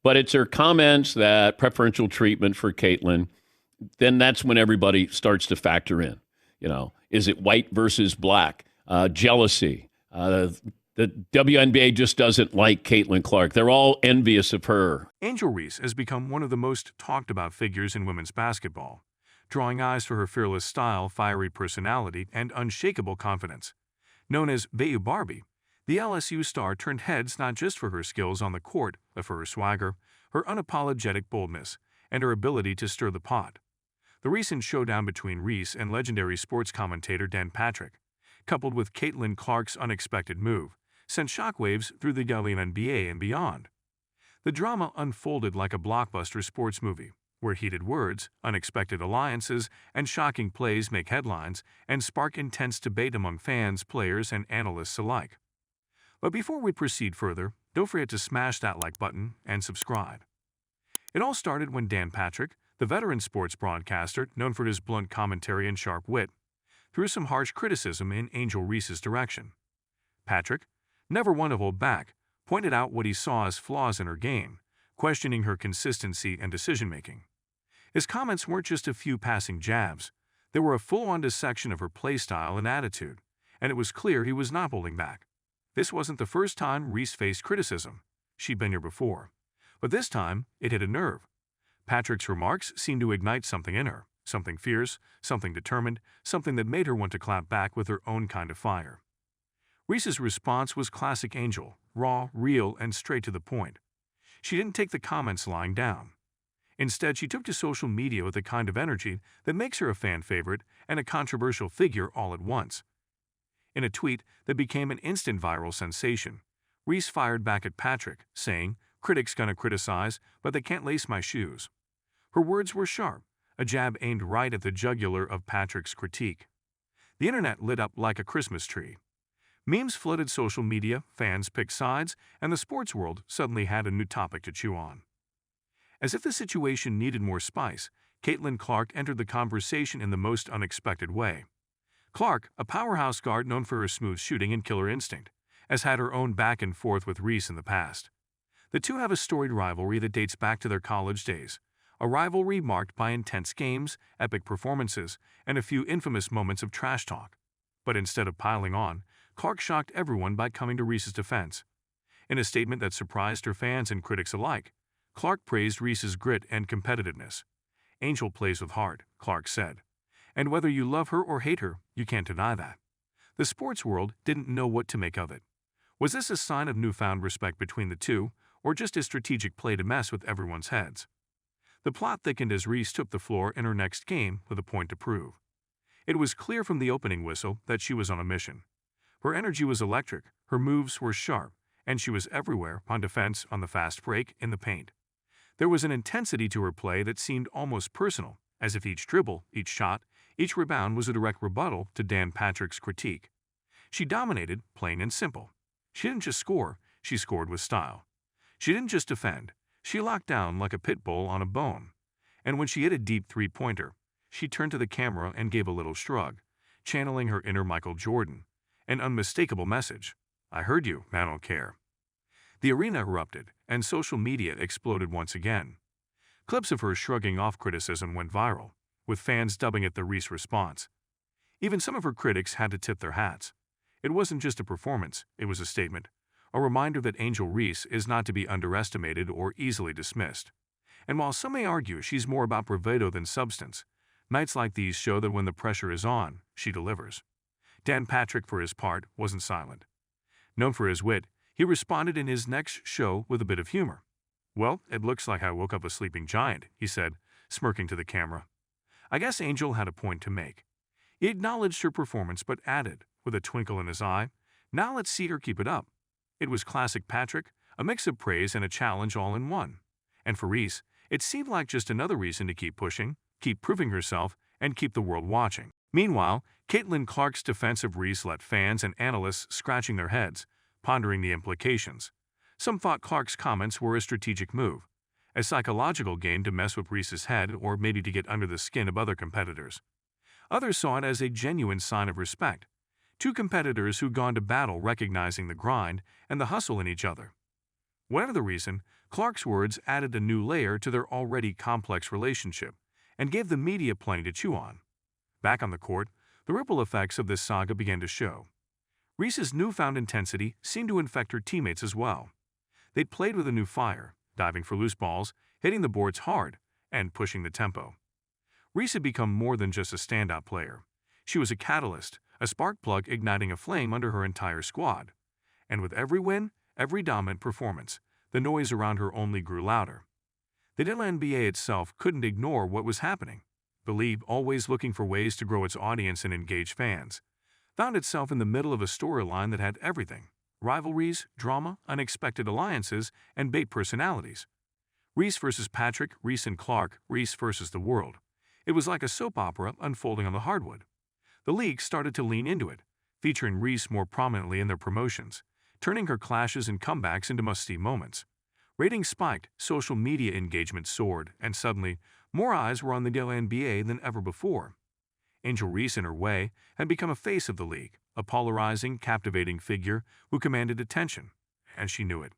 But it's her comments that preferential treatment for Caitlyn, then that's when everybody starts to factor in. Is it white versus black? Jealousy. The WNBA just doesn't like Caitlin Clark. They're all envious of her. Angel Reese has become one of the most talked about figures in women's basketball, drawing eyes for her fearless style, fiery personality, and unshakable confidence. Known as Bayou Barbie, the LSU star turned heads not just for her skills on the court, but for her swagger, her unapologetic boldness, and her ability to stir the pot. The recent showdown between Reese and legendary sports commentator Patric, coupled with Caitlin Clark's unexpected move, sent shockwaves through the WNBA and beyond. The drama unfolded like a blockbuster sports movie, where heated words, unexpected alliances, and shocking plays make headlines and spark intense debate among fans, players, and analysts alike. But before we proceed further, don't forget to smash that like button and subscribe. It all started when Patric, the veteran sports broadcaster known for his blunt commentary and sharp wit, threw some harsh criticism in Angel Reese's direction. Patric, never one to hold back, pointed out what he saw as flaws in her game, questioning her consistency and decision-making. His comments weren't just a few passing jabs. They were a full-on dissection of her playstyle and attitude, and it was clear he was not holding back. This wasn't the first time Reese faced criticism. She'd been here before. But this time, it hit a nerve. Patric's remarks seemed to ignite something in her, something fierce, something determined, something that made her want to clap back with her own kind of fire. Reese's response was classic Angel, raw, real, and straight to the point. She didn't take the comments lying down. Instead, she took to social media with the kind of energy that makes her a fan favorite and a controversial figure all at once. In a tweet that became an instant viral sensation, Reese fired back at Patric, saying, "Critics gonna criticize, but they can't lace my shoes." Her words were sharp, a jab aimed right at the jugular of Patric's critique. The internet lit up like a Christmas tree. Memes flooded social media, fans picked sides, and the sports world suddenly had a new topic to chew on. As if the situation needed more spice, Caitlin Clark entered the conversation in the most unexpected way. Clark, a powerhouse guard known for her smooth shooting and killer instinct, has had her own back and forth with Reese in the past. The two have a storied rivalry that dates back to their college days, a rivalry marked by intense games, epic performances, and a few infamous moments of trash talk. But instead of piling on, Clark shocked everyone by coming to Reese's defense. In a statement that surprised her fans and critics alike, Clark praised Reese's grit and competitiveness. "Angel plays with heart," Clark said. "And whether you love her or hate her, you can't deny that." The sports world didn't know what to make of it. Was this a sign of newfound respect between the two, or just a strategic play to mess with everyone's heads? The plot thickened as Reese took the floor in her next game with a point to prove. It was clear from the opening whistle that she was on a mission. Her energy was electric, her moves were sharp, and she was everywhere, on defense, on the fast break, in the paint. There was an intensity to her play that seemed almost personal, as if each dribble, each shot, each rebound was a direct rebuttal to Patric's critique. She dominated, plain and simple. She didn't just score, she scored with style. She didn't just defend, she locked down like a pit bull on a bone. And when she hit a deep three-pointer, she turned to the camera and gave a little shrug, channeling her inner Michael Jordan. An unmistakable message: "I heard you, I don't care." The arena erupted, and social media exploded once again. Clips of her shrugging off criticism went viral, with fans dubbing it the Reese response. Even some of her critics had to tip their hats. It wasn't just a performance, it was a statement, a reminder that Angel Reese is not to be underestimated or easily dismissed. And while some may argue she's more about bravado than substance, nights like these show that when the pressure is on, she delivers. Patric, for his part, wasn't silent. Known for his wit, he responded in his next show with a bit of humor. "Well, it looks like I woke up a sleeping giant," he said, smirking to the camera. I guess Angel had a point to make. He acknowledged her performance but added, with a twinkle in his eye, "Now let's see her keep it up." It was classic Patric, a mix of praise and a challenge all in one. And for Reese, it seemed like just another reason to keep pushing, keep proving herself, and keep the world watching. Meanwhile, Caitlin Clark's defense of Reese left fans and analysts scratching their heads, pondering the implications. Some thought Clark's comments were a strategic move, a psychological game to mess with Reese's head or maybe to get under the skin of other competitors. Others saw it as a genuine sign of respect, two competitors who'd gone to battle recognizing the grind and the hustle in each other. Whatever the reason, Clark's words added a new layer to their already complex relationship and gave the media plenty to chew on. Back on the court, the ripple effects of this saga began to show. Reese's newfound intensity seemed to infect her teammates as well. They'd played with a new fire, diving for loose balls, hitting the boards hard, and pushing the tempo. Reese had become more than just a standout player. She was a catalyst, a spark plug igniting a flame under her entire squad. And with every win, every dominant performance, the noise around her only grew louder. The WNBA itself couldn't ignore what was happening. The league, always looking for ways to grow its audience and engage fans, found itself in the middle of a storyline that had everything: rivalries, drama, unexpected alliances, and bait personalities. Reese versus Patric, Reese and Clark, Reese versus the world. It was like a soap opera unfolding on the hardwood. The league started to lean into it, featuring Reese more prominently in their promotions, turning her clashes and comebacks into must-see moments. Ratings spiked, social media engagement soared, and suddenly, more eyes were on the WNBA than ever before. Angel Reese, in her way, had become a face of the league, a polarizing, captivating figure who commanded attention, and she knew it.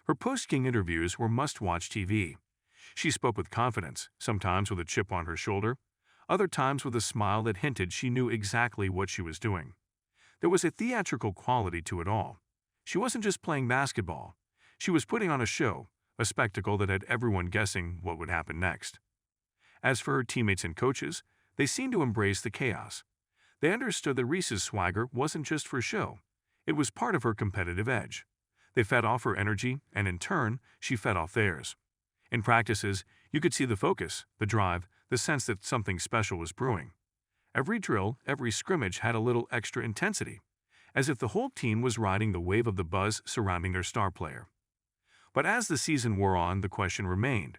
Her post-game interviews were must-watch TV. She spoke with confidence, sometimes with a chip on her shoulder, other times with a smile that hinted she knew exactly what she was doing. There was a theatrical quality to it all. She wasn't just playing basketball. She was putting on a show, a spectacle that had everyone guessing what would happen next. As for her teammates and coaches, they seemed to embrace the chaos. They understood that Reese's swagger wasn't just for show. It was part of her competitive edge. They fed off her energy, and in turn, she fed off theirs. In practices, you could see the focus, the drive, the sense that something special was brewing. Every drill, every scrimmage had a little extra intensity, as if the whole team was riding the wave of the buzz surrounding their star player. But as the season wore on, the question remained: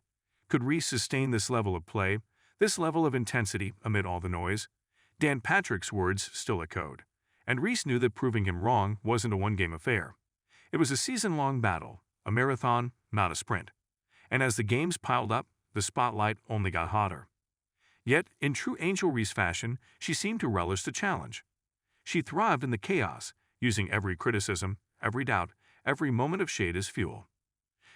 could Reese sustain this level of play, this level of intensity amid all the noise? Dan Patric's words still echoed, and Reese knew that proving him wrong wasn't a one-game affair. It was a season-long battle, a marathon, not a sprint. And as the games piled up, the spotlight only got hotter. Yet, in true Angel Reese fashion, she seemed to relish the challenge. She thrived in the chaos, using every criticism, every doubt, every moment of shade as fuel.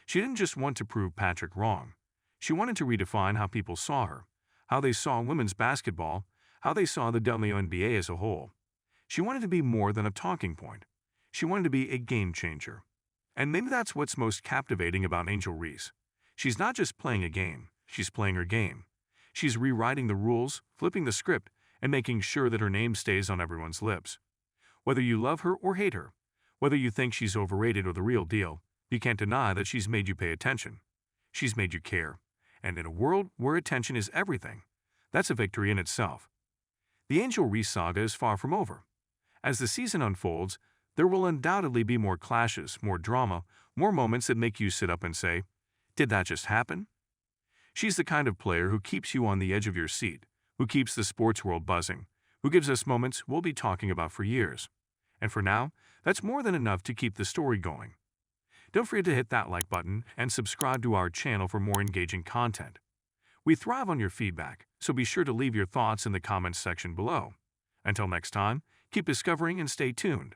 She didn't just want to prove Patric wrong. She wanted to redefine how people saw her, how they saw women's basketball, how they saw the WNBA as a whole. She wanted to be more than a talking point. She wanted to be a game changer. And maybe that's what's most captivating about Angel Reese. She's not just playing a game, she's playing her game. She's rewriting the rules, flipping the script, and making sure that her name stays on everyone's lips. Whether you love her or hate her, whether you think she's overrated or the real deal, you can't deny that she's made you pay attention. She's made you care. And in a world where attention is everything, that's a victory in itself. The Angel Reese saga is far from over. As the season unfolds, there will undoubtedly be more clashes, more drama, more moments that make you sit up and say, "Did that just happen?" She's the kind of player who keeps you on the edge of your seat, who keeps the sports world buzzing, who gives us moments we'll be talking about for years. And for now, that's more than enough to keep the story going. Don't forget to hit that like button and subscribe to our channel for more engaging content. We thrive on your feedback, so be sure to leave your thoughts in the comments section below. Until next time, keep discovering and stay tuned.